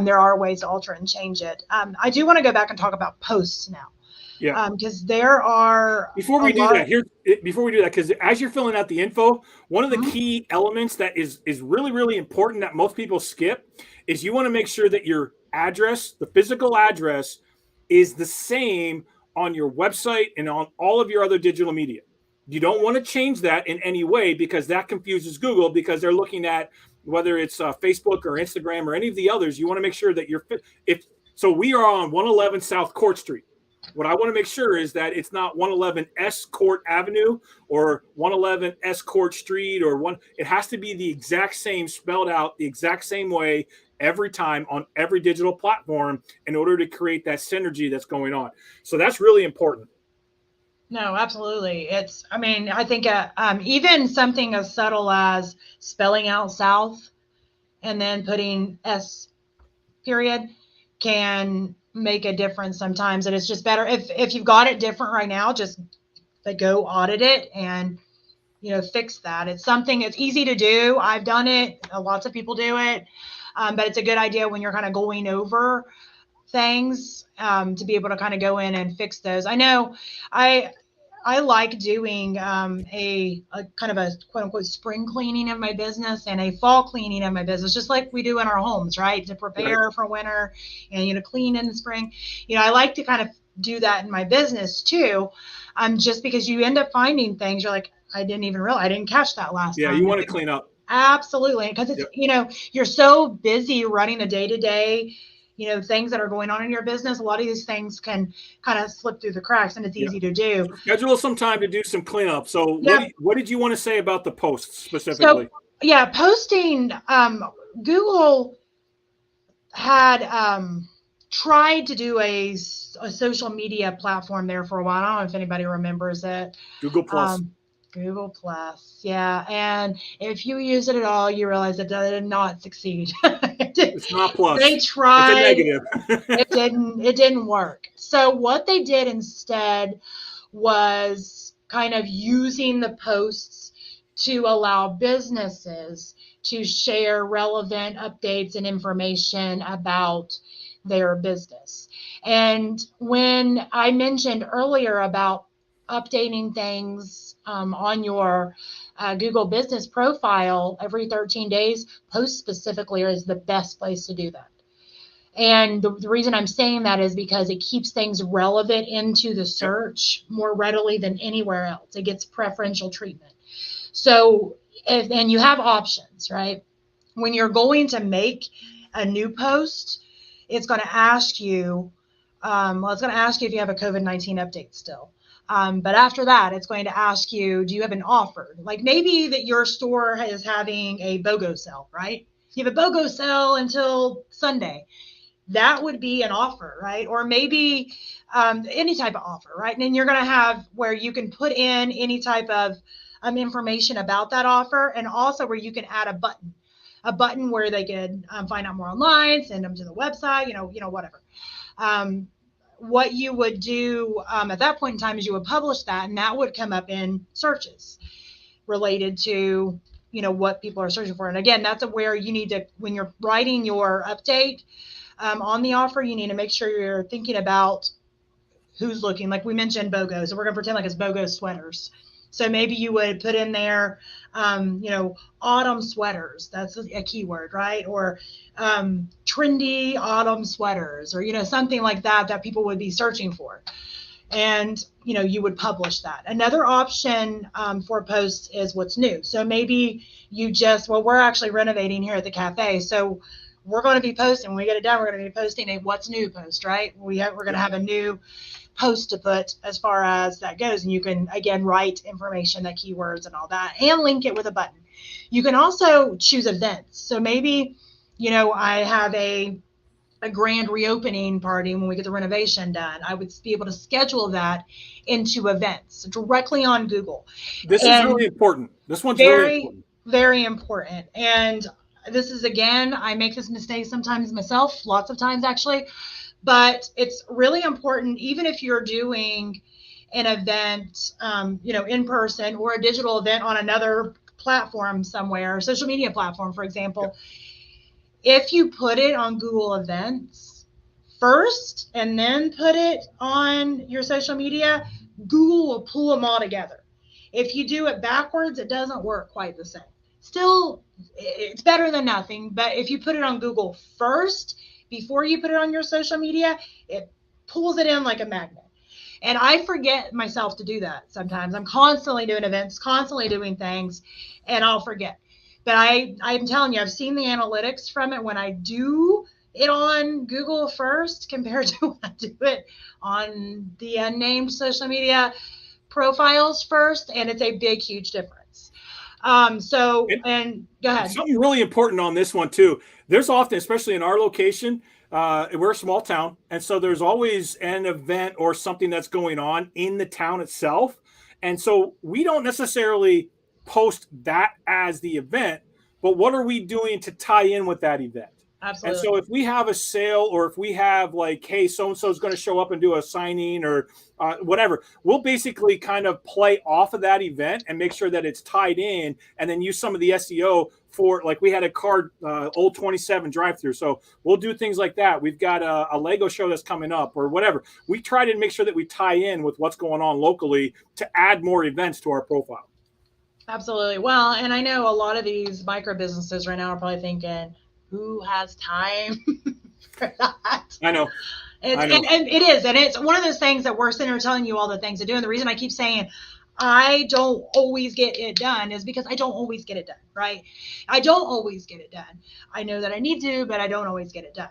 There are ways to alter and change it. I do want to go back and talk about posts now. Yeah. Because there are Before we do that, because as you're filling out the info, one of the key elements that is really, really important that most people skip is you want to make sure that your address, the physical address, is the same on your website and on all of your other digital media. You don't want to change that in any way because that confuses Google, because they're looking at whether it's Facebook or Instagram or any of the others. You want to make sure that so we are on 111 South Court Street. What I want to make sure is that it's not 111 S Court Avenue or 111 S Court Street it has to be the exact same, spelled out the exact same way every time on every digital platform in order to create that synergy that's going on. So that's really important. No, absolutely. I think even something as subtle as spelling out South and then putting S period can make a difference sometimes. And it's just better if you've got it different right now, just go audit it and, fix that. It's something it's easy to do. I've done it. Lots of people do it. But it's a good idea when you're kind of going over things to be able to kind of go in and fix those. I know I like doing a kind of a quote unquote spring cleaning of my business and a fall cleaning of my business, just like we do in our homes, right? To prepare for winter and, clean in the spring. I like to kind of do that in my business too. Just because you end up finding things you're like, I didn't catch that last time. Yeah, you want to clean up. Absolutely. Because it's, you're so busy running the day-to-day, things that are going on in your business. A lot of these things can kind of slip through the cracks, and it's easy to do. So schedule some time to do some cleanup. So what did you want to say about the posts specifically? So, posting, Google had tried to do a social media platform there for a while. I don't know if anybody remembers it. Google Plus. Google Plus, yeah. And if you use it at all, you realize it did not succeed. It's not plus. They tried. It's a negative. It didn't work. So what they did instead was kind of using the posts to allow businesses to share relevant updates and information about their business. And when I mentioned earlier about updating things on your Google business profile every 13 days, post specifically is the best place to do that. And the reason I'm saying that is because it keeps things relevant into the search more readily than anywhere else. It gets preferential treatment. So, and you have options, right? When you're going to make a new post, it's going to ask you, if you have a COVID-19 update still. But after that, it's going to ask you, do you have an offer? Like maybe that your store is having a BOGO sale, right? You have a BOGO sale until Sunday. That would be an offer, right? Or maybe any type of offer, right? And then you're going to have where you can put in any type of information about that offer, and also where you can add a button where they can find out more online, send them to the website, whatever. What you would do at that point in time is you would publish that, and that would come up in searches related to, what people are searching for. And again, that's where you need to, when you're writing your update on the offer, you need to make sure you're thinking about who's looking. Like we mentioned BOGO, so we're going to pretend like it's BOGO sweaters. So maybe you would put in there, autumn sweaters. That's a keyword, right? Or trendy autumn sweaters, or, something like that people would be searching for. And, you would publish that. Another option for posts is what's new. So maybe we're actually renovating here at the cafe. So we're going to be posting, when we get it done, we're going to be posting a what's new post, right? We're going to have a new post to put as far as that goes. And you can, again, write information, the keywords and all that, and link it with a button. You can also choose events. So maybe, I have a grand reopening party when we get the renovation done. I would be able to schedule that into events directly on Google. This is really important. This one's really important. Very important. And this is, again, I make this mistake sometimes myself, lots of times actually, but it's really important, even if you're doing an event, in person, or a digital event on another platform somewhere, social media platform, for example, if you put it on Google Events first and then put it on your social media, Google will pull them all together. If you do it backwards, it doesn't work quite the same. Still, it's better than nothing, but if you put it on Google first before you put it on your social media, it pulls it in like a magnet. And I forget myself to do that sometimes. I'm constantly doing events, constantly doing things, and I'll forget. But I'm telling you, I've seen the analytics from it when I do it on Google first compared to when I do it on the unnamed social media profiles first, and it's a big, huge difference. And go ahead. Something really important on this one too. There's often, especially in our location, we're a small town, and so there's always an event or something that's going on in the town itself. And so we don't necessarily post that as the event, but what are we doing to tie in with that event? Absolutely. And so if we have a sale, or if we have like, hey, so-and-so is going to show up and do a signing or whatever, we'll basically kind of play off of that event and make sure that it's tied in, and then use some of the SEO for, like, we had a card, Old 27 drive-through. So we'll do things like that. We've got a Lego show that's coming up or whatever. We try to make sure that we tie in with what's going on locally to add more events to our profile. Absolutely. Well, and I know a lot of these micro businesses right now are probably thinking, who has time for that? I know. And it is. And it's one of those things that we're sitting here telling you all the things to do. And the reason I keep saying I don't always get it done is because I don't always get it done, right? I don't always get it done. I know that I need to, but I don't always get it done.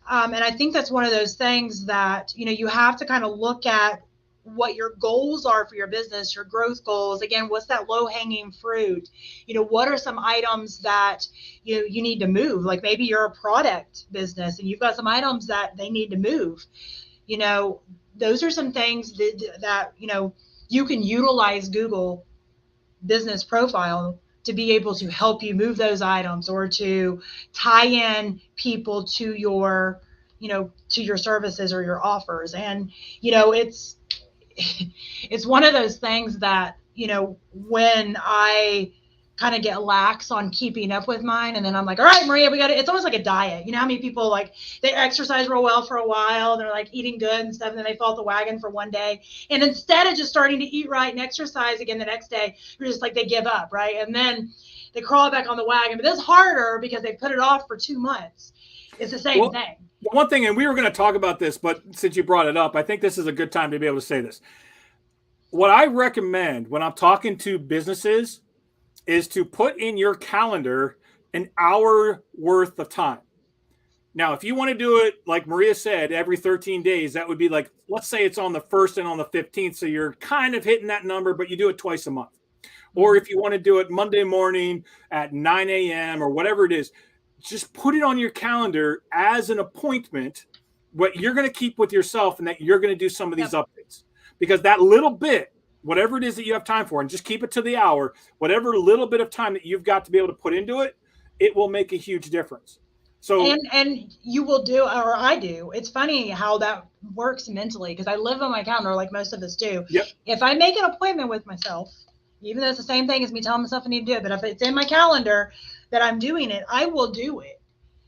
And I think that's one of those things that, you have to kind of look at what your goals are for your business, your growth goals. Again, what's that low hanging fruit? What are some items that you need to move? Like maybe you're a product business and you've got some items that they need to move. Those are some things that you can utilize Google Business Profile to be able to help you move those items, or to tie in people to your services or your offers. And it's one of those things that, when I kind of get lax on keeping up with mine, and then I'm like, all right, Maria, it's almost like a diet. How many people, like, they exercise real well for a while, they're like eating good and stuff, and then they fall off the wagon for one day. And instead of just starting to eat right and exercise again the next day, you're just like, they give up, right? And then they crawl back on the wagon. But it's harder because they put it off for 2 months. It's the same thing. The one thing, and we were going to talk about this, but since you brought it up, I think this is a good time to be able to say this. What I recommend when I'm talking to businesses is to put in your calendar an hour worth of time. Now, if you want to do it, like Maria said, every 13 days, that would be like, let's say it's on the 1st and on the 15th. So you're kind of hitting that number, but you do it twice a month. Or if you want to do it Monday morning at 9 a.m. or whatever it is, just put it on your calendar as an appointment, what you're going to keep with yourself, and that you're going to do some of these updates. Because that little bit, whatever it is that you have time for, and just keep it to the hour, whatever little bit of time that you've got to be able to put into it, it will make a huge difference. So and you will do, or I do. It's funny how that works mentally, because I live on my calendar like most of us do. Yep. If I make an appointment with myself, even though it's the same thing as me telling myself I need to do it, but if it's in my calendar that I'm doing it, I will do it.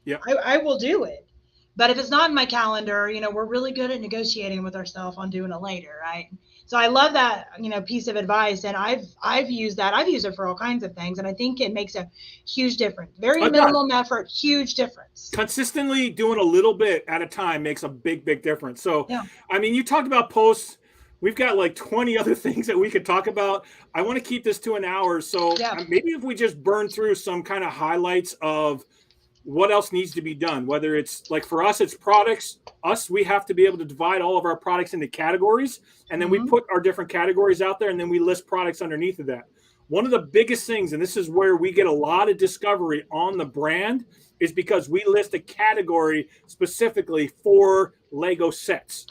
Yeah, I will do it. But if it's not in my calendar, we're really good at negotiating with ourselves on doing it later, right? So I love that, piece of advice, and I've used that. I've used it for all kinds of things, and I think it makes a huge difference. Very minimum effort, huge difference. Consistently doing a little bit at a time makes a big, big difference. So, yeah. I mean, you talked about posts. We've got like 20 other things that we could talk about. I want to keep this to an hour. So maybe if we just burn through some kind of highlights of what else needs to be done, whether it's like for us, it's products. We have to be able to divide all of our products into categories, and then we put our different categories out there, and then we list products underneath of that. One of the biggest things, and this is where we get a lot of discovery on the brand, is because we list a category specifically for Lego sets.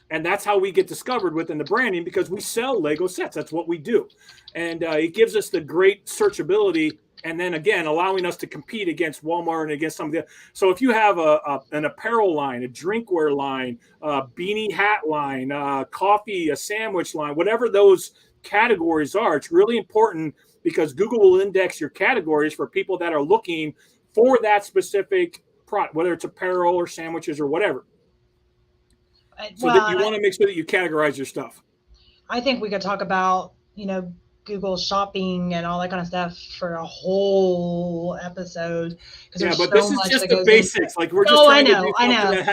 And that's how we get discovered within the branding, because we sell Lego sets. That's what we do. And it gives us the great searchability, and then again, allowing us to compete against Walmart and against some of the. So if you have an apparel line, a drinkware line, a beanie hat line, coffee, a sandwich line, whatever those categories are, it's really important, because Google will index your categories for people that are looking for that specific product, whether it's apparel or sandwiches or whatever. So that Well, you want to make sure that you categorize your stuff. I think we could talk about, Google shopping and all that kind of stuff for a whole episode because Yeah, there's but so this is much just that the goes into it. basics. Like we're just Oh, I trying to do know, I something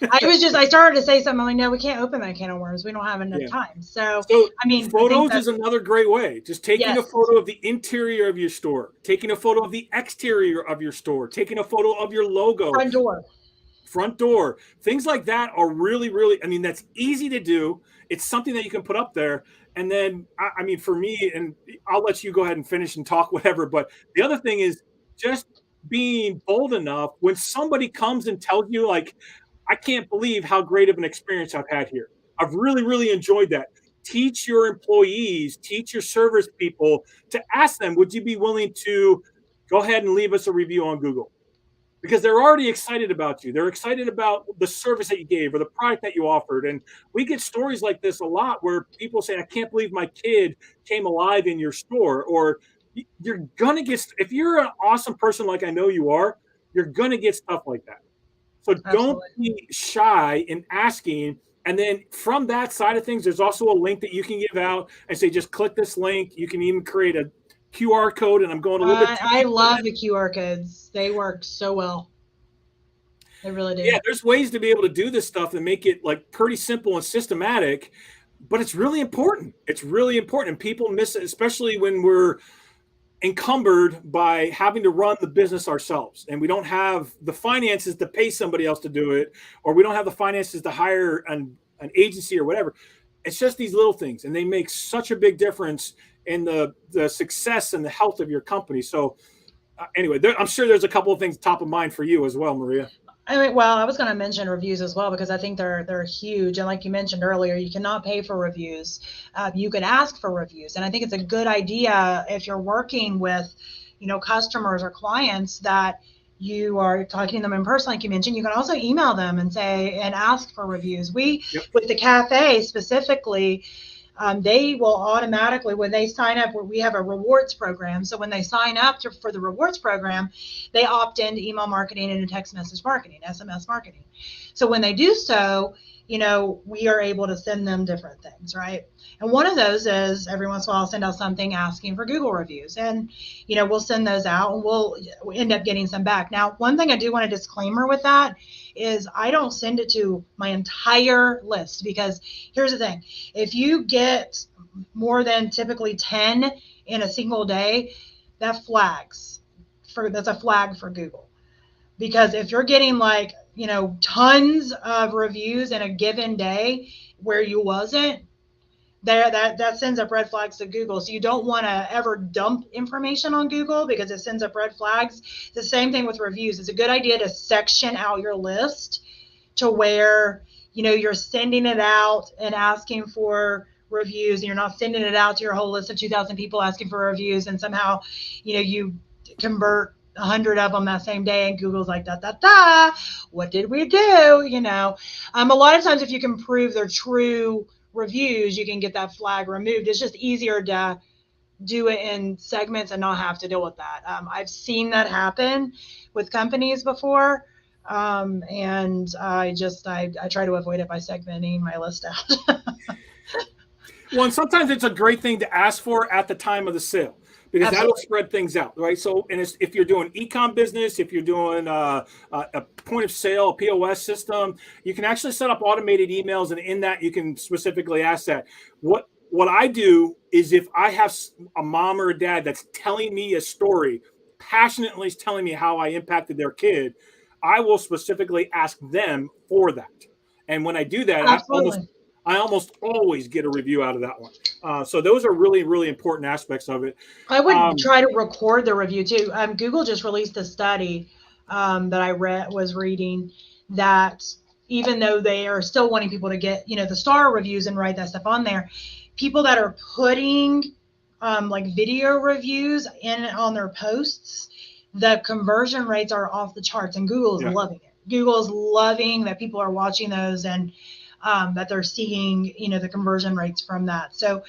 know. that I started to say something. I'm like, no, we can't open that can of worms. We don't have enough yeah. time. So, So I mean, I think photos that, is another great way. Just taking a yes, photo of the interior of your store, taking a photo of the exterior of your store, taking a photo of your logo, front door. front door, things like that are really, really, I mean, that's easy to do. It's something that you can put up there. And then, I mean, for me, and I'll let you go ahead and finish and talk, whatever. But the other thing is just being bold enough when somebody comes and tells you, like, I can't believe how great of an experience I've had here. I've really, really enjoyed that. Teach your employees, teach your service people to ask them, would you be willing to go ahead and leave us a review on Google? Because they're already excited about you. They're excited about the service that you gave or the product that you offered. And we get stories like this a lot where people say, I can't believe my kid came alive in your store. Or you're going to get, if you're an awesome person like I know you are, you're going to get stuff like that. So don't Absolutely. be shy in asking. And then from that side of things, there's also a link that you can give out and say, just click this link. You can even create a QR code. And I'm going a little bit too I deep into love this. the QR codes. They work so well. They really do. Yeah, there's ways to be able to do this stuff and make it like pretty simple and systematic, but it's really important. It's really important. And people miss it, especially when we're encumbered by having to run the business ourselves and we don't have the finances to pay somebody else to do it, or we don't have the finances to hire an agency or whatever. It's just these little things, and they make such a big difference in the success and the health of your company. So anyway, I'm sure there's a couple of things top of mind for you as well, Maria. I mean, well, I was going to mention reviews as well because I think they're huge. And like you mentioned earlier, you cannot pay for reviews. You can ask for reviews, and I think it's a good idea if you're working with, customers or clients that you are talking to them in person, like you mentioned. You can also email them and ask for reviews. Yep. With the cafe specifically, they will automatically, when they sign up, we have a rewards program. So when they sign up for the rewards program, they opt into email marketing and text message marketing, SMS marketing. So when they do so, we are able to send them different things, right? And one of those is every once in a while I'll send out something asking for Google reviews. And, we'll send those out and we'll end up getting some back. Now, one thing I do want a disclaimer with that is I don't send it to my entire list, because here's the thing. If you get more than typically 10 in a single day, that's a flag for Google. Because if you're getting tons of reviews in a given day where you wasn't, that sends up red flags to Google. So you don't want to ever dump information on Google because it sends up red flags. The same thing with reviews. It's a good idea to section out your list to where, you're sending it out and asking for reviews, and you're not sending it out to your whole list of 2,000 people asking for reviews, and somehow, you convert 100 of them that same day, and Google's like, what did we do? A lot of times if you can prove they're true reviews, you can get that flag removed. It's just easier to do it in segments and not have to deal with that. I've seen that happen with companies before. And I try to avoid it by segmenting my list out. Well, and sometimes it's a great thing to ask for at the time of the sale, because that'll Absolutely. spread things out, right? So, and if you're doing e-com business, if you're doing a point of sale, a POS system, you can actually set up automated emails, and in that you can specifically ask that. What I do is, if I have a mom or a dad that's telling me a story, passionately telling me how I impacted their kid, I will specifically ask them for that. And when I do that, Absolutely. I almost always get a review out of that one. So those are really, really important aspects of it. I would try to record the review too. Google just released a study that I was reading, that even though they are still wanting people to get, the star reviews and write that stuff on there, people that are putting video reviews in on their posts, the conversion rates are off the charts, and Google is loving it. Google is loving that people are watching those, and that they're seeing, the conversion rates from that. So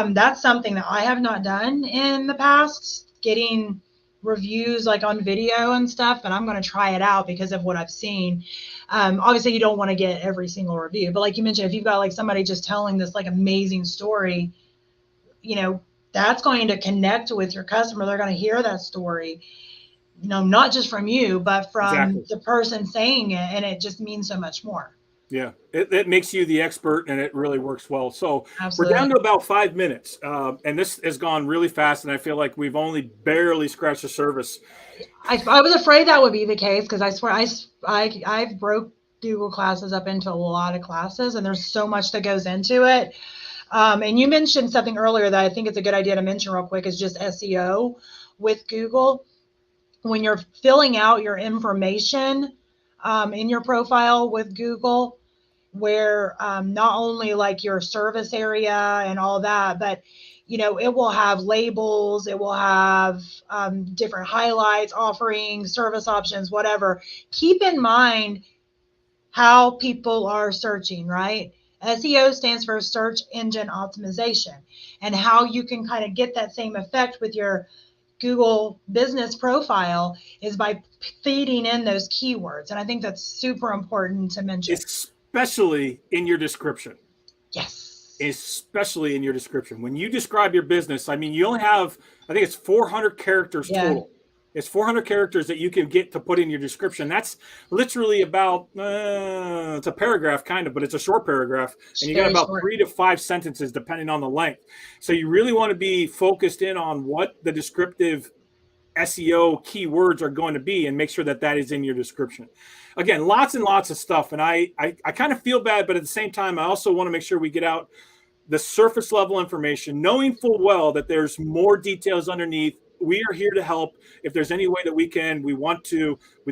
that's something that I have not done in the past, getting reviews like on video and stuff, but I'm going to try it out because of what I've seen. Obviously you don't want to get every single review, but like you mentioned, if you've got like somebody just telling this like amazing story, that's going to connect with your customer. They're going to hear that story, not just from you, but from the person saying it. And it just means so much more. Yeah, it makes you the expert, and it really works well. So Absolutely. We're down to about 5 minutes, and this has gone really fast, and I feel like we've only barely scratched the surface. I was afraid that would be the case, because I swear I've broke Google classes up into a lot of classes, and there's so much that goes into it. And you mentioned something earlier that I think it's a good idea to mention real quick, is just SEO with Google. When you're filling out your information in your profile with Google, where not only like your service area and all that, but it will have labels, it will have different highlights, offerings, service options, whatever. Keep in mind how people are searching, right? SEO stands for search engine optimization, and how you can kind of get that same effect with your Google business profile is by feeding in those keywords. And I think that's super important to mention. Especially in your description. Yes. Especially in your description. When you describe your business, I mean, you only have, I think it's 400 characters total. It's 400 characters that you can get to put in your description. That's literally about, it's a paragraph kind of, but it's a short paragraph. And you got about 3 to 5 sentences depending on the length. So you really want to be focused in on what the descriptive SEO keywords are going to be, and make sure that that is in your description. Again, lots and lots of stuff. And I kind of feel bad, but at the same time, I also want to make sure we get out the surface level information, knowing full well that there's more details underneath. We are here to help. If there's any way that we can, we'd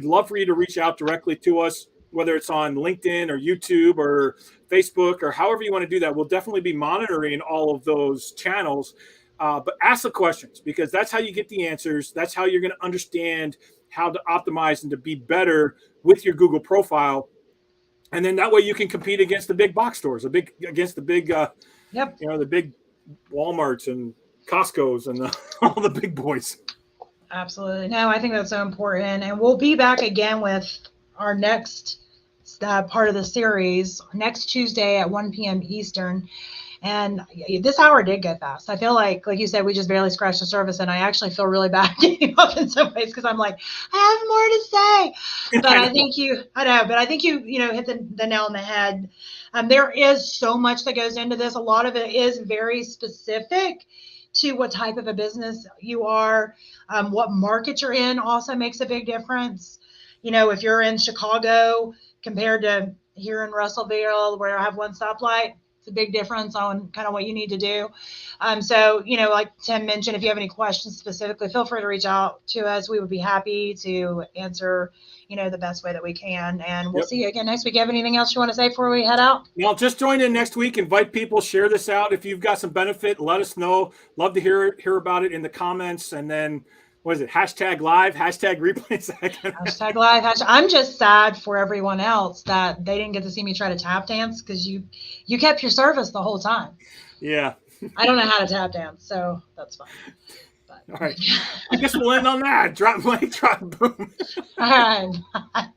love for you to reach out directly to us, whether it's on LinkedIn or YouTube or Facebook or however you want to do that. We'll definitely be monitoring all of those channels. But ask the questions, because that's how you get the answers. That's how you're going to understand how to optimize and to be better with your Google profile. And then that way you can compete against the big box stores, against the big, the big Walmarts and Costco's and all the big boys. Absolutely. No, I think that's so important. And we'll be back again with our next part of the series next Tuesday at 1 p.m. Eastern. And this hour did go fast. I feel like you said, we just barely scratched the surface, and I actually feel really bad getting up in some ways, because I'm like, I have more to say. But I think you hit the nail on the head. There is so much that goes into this. A lot of it is very specific to what type of a business you are. What market you're in also makes a big difference. If you're in Chicago compared to here in Russellville, where I have one stoplight, a big difference on kind of what you need to do. So, like Tim mentioned, if you have any questions specifically, feel free to reach out to us. We would be happy to answer, the best way that we can. And we'll see you again next week. You have anything else you want to say before we head out? Well, just join in next week. Invite people, share this out. If you've got some benefit, let us know. Love to hear about it in the comments. And then, what is it? Hashtag live, hashtag replays. Hashtag live. I'm just sad for everyone else that they didn't get to see me try to tap dance, because you kept your service the whole time. Yeah. I don't know how to tap dance, so that's fine. All right. I guess we'll end on that. Drop, mic, drop, boom. All right.